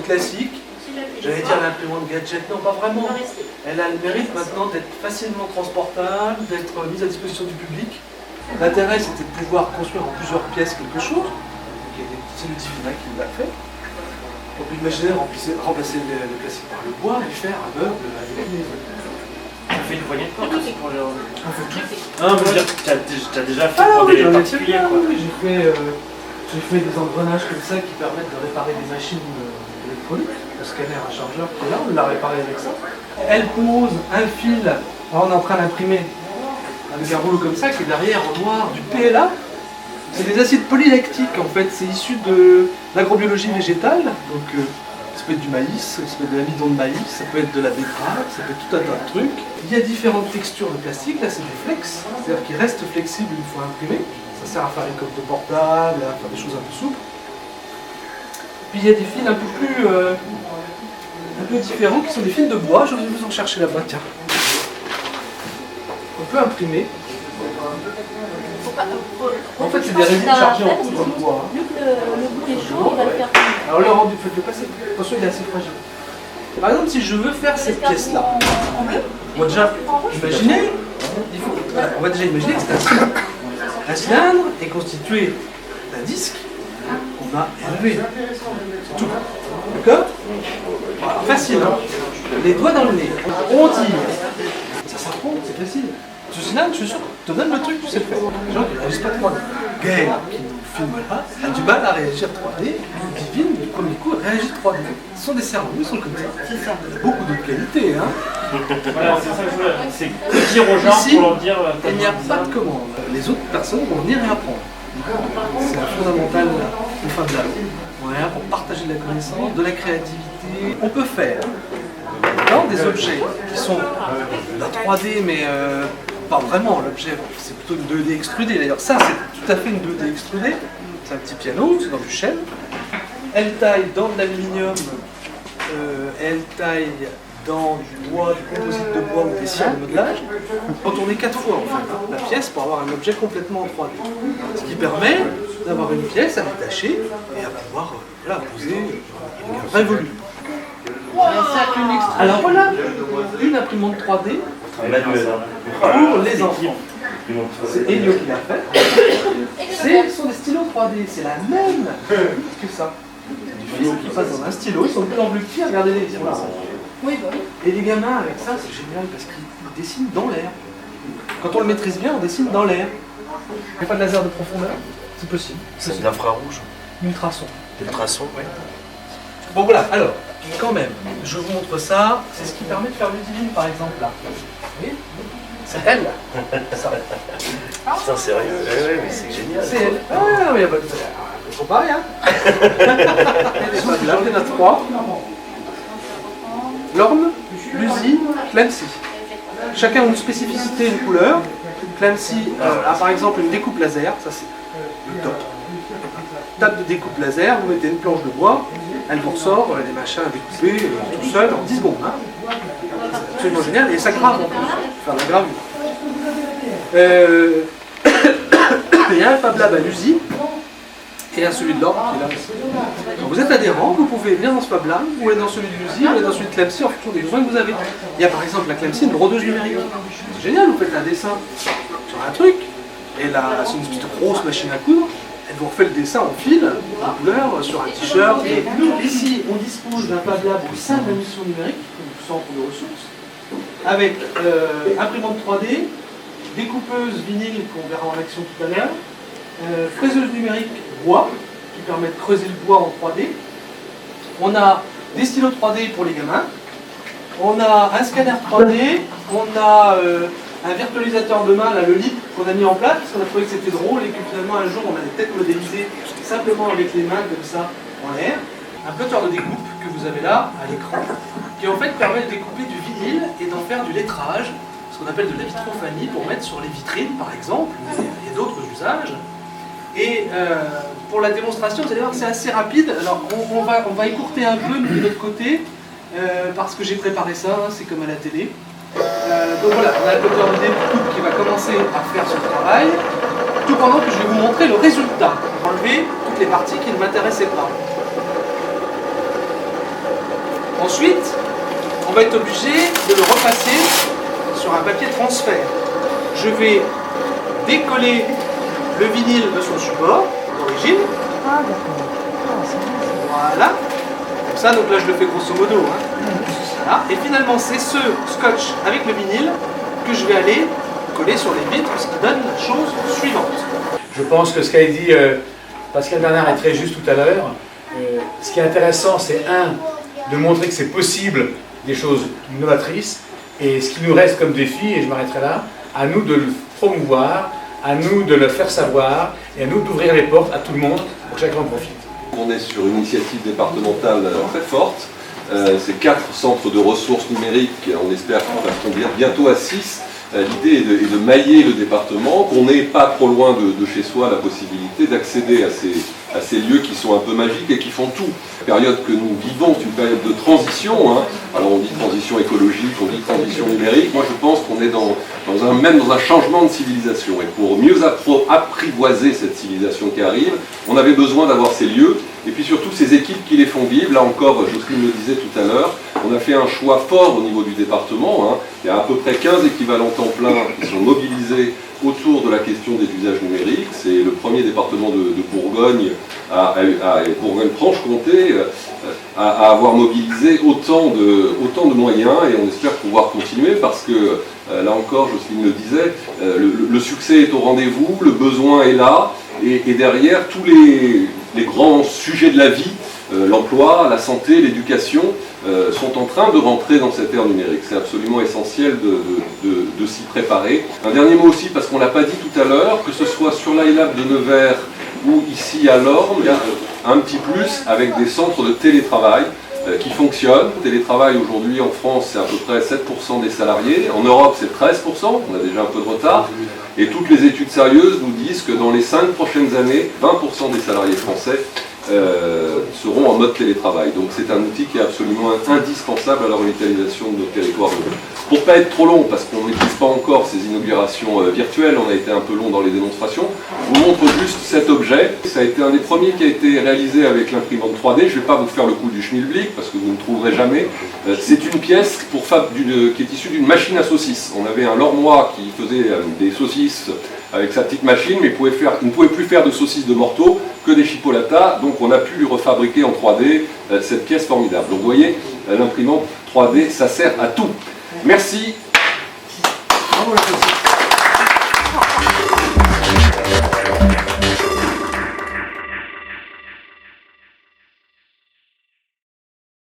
classique. J'allais dire l'imprimante gadget, non pas vraiment. Elle a le mérite maintenant d'être facilement transportable, d'être mise à disposition du public. L'intérêt c'était de pouvoir construire en plusieurs pièces quelque chose. C'est le Divina qui l'a fait. On peut imaginer remplacer le classique par le bois et faire un meuble avec les... On fait une poignée de porte aussi pour le... On fait tout. Non, mais tu as déjà fait pour des particuliers, quoi. Oui, j'ai fait des engrenages comme ça qui permettent de réparer des machines électroniques. Le scanner à chargeur qui est là, on l'a réparé avec ça. Elle pose un fil, alors on est en train d'imprimer avec un rouleau comme ça qui est derrière en noir du PLA. C'est des acides polylactiques en fait, c'est issu de l'agrobiologie végétale. Donc ça peut être du maïs, ça peut être de l'amidon de maïs, ça peut être de la betterave, ça peut être tout un tas de trucs. Il y a différentes textures de plastique, là c'est du flex, c'est-à-dire qu'il reste flexible une fois imprimé. Ça sert à faire les coques de portable, à faire des choses un peu souples. Puis il y a des fils un peu différents qui sont des fils de bois. Je vais vous en chercher là-bas, tiens. On peut imprimer. En fait, c'est des résines chargées en poudre de bois. Vu que le bout est chaud, il va le faire. Alors le rendu, faites-le passer. Attention, il est assez fragile. Par exemple, si je veux faire cette pièce-là, on va déjà imaginer, on va déjà imaginer que c'est un cylindre. Un cylindre est constitué d'un disque qu'on va élever. C'est tout. D'accord? Voilà, facile, hein? Les doigts dans le nez. On tire. Ça s'apprend, c'est facile. Ce cylindre, je suis sûr, te donne le truc, tu sais le faire. Les gens qui ne réagissent pas 3D. Gaël, qui nous filme là, a du mal à réagir 3D. Divine, du premier coup, réagit 3D. Ce sont des cerveaux, ils sont comme ça. Il y a beaucoup d'autres qualités, hein. Voilà, c'est ça que je voulais. C'est dire aux gens Ici, pour leur dire. il n'y a pas de commande. Les autres personnes vont venir et apprendre. C'est un fondamental du Fab Lab. On est là pour partager de la connaissance, de la créativité. On peut faire des objets qui sont de la 3D, mais pas vraiment. L'objet, c'est plutôt une 2D extrudée. D'ailleurs, ça, c'est tout à fait une 2D extrudée. C'est un petit piano, c'est dans du chêne. Elle taille dans de l'aluminium, elle taille dans du bois, du composite de bois ou des cires de modelage. On tourne 4 fois en fait la pièce pour avoir un objet complètement en 3D. Ce qui permet d'avoir une pièce à détacher et à pouvoir poser avec un vrai volume. Alors voilà une imprimante 3D pour les enfants. C'est Elio qui l'a fait. Ce sont des stylos 3D, c'est la même que ça. C'est du fil qui passe dans un stylo, ils sont de plus en plus petits, regardez les là. Oui, bah oui. Et les gamins avec ça, c'est génial parce qu'ils dessinent dans l'air. Quand on le maîtrise bien, on dessine dans l'air. Il n'y a pas de laser de profondeur, c'est possible. C'est de l'infrarouge. Ultrason. Ultrason, oui. Bon voilà, alors, quand même, je vous montre ça, c'est ce qui permet de faire le divine par exemple là. Vous voyez? C'est elle là. Ça. Putain, sérieux? Oui, mais c'est génial. C'est elle. Ah non, mais il n'y a pas de... Faut pas rien. Il y en a 3. L'orme, l'usine, Clancy. Chacun a une spécificité, une couleur. Clancy a par exemple une découpe laser, ça c'est le top. Table de découpe laser, vous mettez une planche de bois, elle vous ressort des machins à découper tout seul en 10 secondes. Hein. C'est absolument génial et ça grave en plus, faire la gravure. Il y a un Fab Lab à l'usine et un celui de l'ordre qui est là aussi. Quand vous êtes adhérent, vous pouvez venir dans ce Fab Lab, ou aller dans celui de l'usine, ou aller dans celui de Clancy en fonction des besoins que vous avez. Il y a par exemple la Clancy, une brodeuse numérique. C'est génial, vous faites un dessin sur un truc, et là, c'est une petite grosse machine à coudre, elle vous refait le dessin en fil, en couleur, sur un t-shirt. Et ici, on dispose d'un Fab Lab au sein de la mission numérique, du centre de ressources, avec imprimante 3D, découpeuse vinyle qu'on verra en action tout à l'heure, fraiseuse numérique bois, qui permet de creuser le bois en 3D. On a des stylos 3D pour les gamins. On a un scanner 3D. On a un virtualisateur de main, là, le LIP, qu'on a mis en place, parce qu'on a trouvé que c'était drôle et que finalement un jour on a des têtes modélisées simplement avec les mains comme ça en l'air. Un plotter de découpe que vous avez là à l'écran, qui en fait permet de découper du vinyle et d'en faire du lettrage, ce qu'on appelle de la vitrophanie, pour mettre sur les vitrines par exemple. Il y a d'autres usages. Et pour la démonstration, vous allez voir que c'est assez rapide. Alors on va écourter un peu de notre côté, parce que j'ai préparé ça, hein, c'est comme à la télé. Donc voilà, on a le plotter de découpe qui va commencer à faire son travail, tout pendant que je vais vous montrer le résultat, pour enlever toutes les parties qui ne m'intéressaient pas. Ensuite, on va être obligé de le repasser sur un papier transfert. Je vais décoller le vinyle de son support d'origine. Ah, d'accord. Ah, c'est bien ça. Voilà. Comme ça, donc là je le fais grosso modo. Voilà. Et finalement, c'est ce scotch avec le vinyle que je vais aller coller sur les vitres, ce qui donne la chose suivante. Je pense que ce qu'a dit Pascal Bernard est très juste tout à l'heure. Ce qui est intéressant, c'est de montrer que c'est possible des choses novatrices, et ce qui nous reste comme défi, et je m'arrêterai là, à nous de le promouvoir, à nous de le faire savoir, et à nous d'ouvrir les portes à tout le monde pour que chacun en profite. On est sur une initiative départementale très forte. C'est 4 centres de ressources numériques, on espère qu'on va tomber bientôt à 6. L'idée est de mailler le département, qu'on n'ait pas trop loin de chez soi la possibilité d'accéder à ces lieux qui sont un peu magiques et qui font tout. La période que nous vivons, c'est une période de transition. Alors on dit transition écologique, on dit transition numérique. Moi je pense qu'on est même dans un changement de civilisation. Et pour mieux apprivoiser cette civilisation qui arrive, on avait besoin d'avoir ces lieux et puis surtout ces équipes qui les font vivre. Là encore, Jocelyne le disait tout à l'heure, on a fait un choix fort au niveau du département. Il y a à peu près 15 équivalents temps plein qui sont mobilisés autour de la question des usages numériques. C'est le premier département de Bourgogne, Bourgogne-Franche-Comté, à avoir mobilisé autant de moyens, et on espère pouvoir continuer parce que, là encore, Jocelyne le disait, le succès est au rendez-vous, le besoin est là, et derrière tous les grands sujets de la vie, l'emploi, la santé, l'éducation, sont en train de rentrer dans cette ère numérique. C'est absolument essentiel de s'y préparer. Un dernier mot aussi, parce qu'on ne l'a pas dit tout à l'heure, que ce soit sur l'ILAB de Nevers ou ici à Lorme, il y a un petit plus avec des centres de télétravail qui fonctionnent. Télétravail aujourd'hui en France, c'est à peu près 7% des salariés. En Europe, c'est 13%, on a déjà un peu de retard. Et toutes les études sérieuses nous disent que dans les 5 prochaines années, 20% des salariés français seront en mode télétravail. Donc c'est un outil qui est absolument indispensable à la revitalisation de nos territoires. Pour ne pas être trop long, parce qu'on ne maîtrise pas encore ces inaugurations virtuelles, on a été un peu long dans les démonstrations, je vous montre juste cet objet. Ça a été un des premiers qui a été réalisé avec l'imprimante 3D. Je ne vais pas vous faire le coup du schmilblick, parce que vous ne trouverez jamais. C'est une pièce qui est issue d'une machine à saucisses. On avait un Lormois qui faisait des saucisses avec sa petite machine, mais il ne pouvait plus faire de saucisses de morteau que des chipolatas, donc on a pu lui refabriquer en 3D cette pièce formidable. Donc vous voyez, l'imprimante 3D, ça sert à tout. Merci. Bravo, la